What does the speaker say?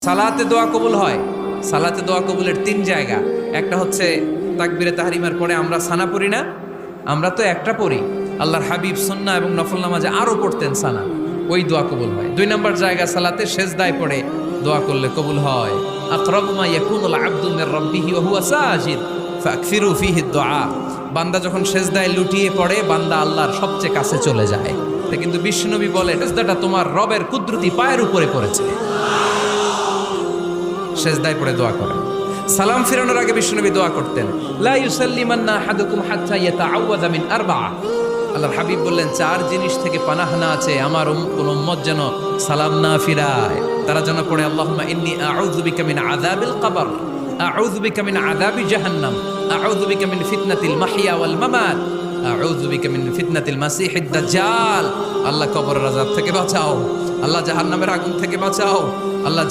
সালাতে দোয়া কবুল হয়। সালাতে দোয়া কবুলের তিন জায়গা। একটা হচ্ছে তাকবীরে তাহরিমার পরে আমরা সানা পড়ি না, আমরা তো একটা পড়ি, আল্লাহর হাবিব সুন্নাহ এবং নফল নামাজে আরো পড়তেন সানা, ওই দোয়া কবুল হয়। দুই নম্বর জায়গা সালাতে সেজদায় পড়ে দোয়া করলে কবুল হয়। আকরাবু মা ইয়াকুনুল আবদু মির রাব্বিহি ওয়া হুয়া সাজিদ ফাকসিরু ফীহি দুআ। বান্দা যখন সেজদায় লুটিয়ে পড়ে বান্দা আল্লাহর সবচেয়ে কাছে চলে যায়। তা কিন্তু বিশ্বনবী বলে সেজদাটা তোমার রবের কুদরতি পায়ের উপরে পড়েছে। সেজদায় পড়ে দোয়া করেন। সালাম ফিরানোর আগে বিশ্বনবী দোয়া করতেন, লা ইউসাল্লিমান্না আহাদুকুম হাত্তা ইয়াতাআওয়াযা মিন আরবা'a। আল্লাহর হাবিব বললেন, চার জিনিস থেকে পানাহ না আছে আমার কোন উম্মত যেন সালাম না ফিরায়। তারা যেন পড়ে, আল্লাহুম্মা ইন্নী আউযু বিকা মিন আযাবিল কবর, আউযু বিকা মিন আযাবি জাহান্নাম, আউযু বিকা মিন ফিতনাতিল মাহইয়া ওয়াল মামাত, আউযু বিকা মিন ফিতনাতিল মাসিহিদ দাজ্জাল। আল্লাহ কবরের আযাব থেকে বাঁচাও, আল্লাহ জাহান্নামের আগুন থেকে বাঁচাও, আল্লাহ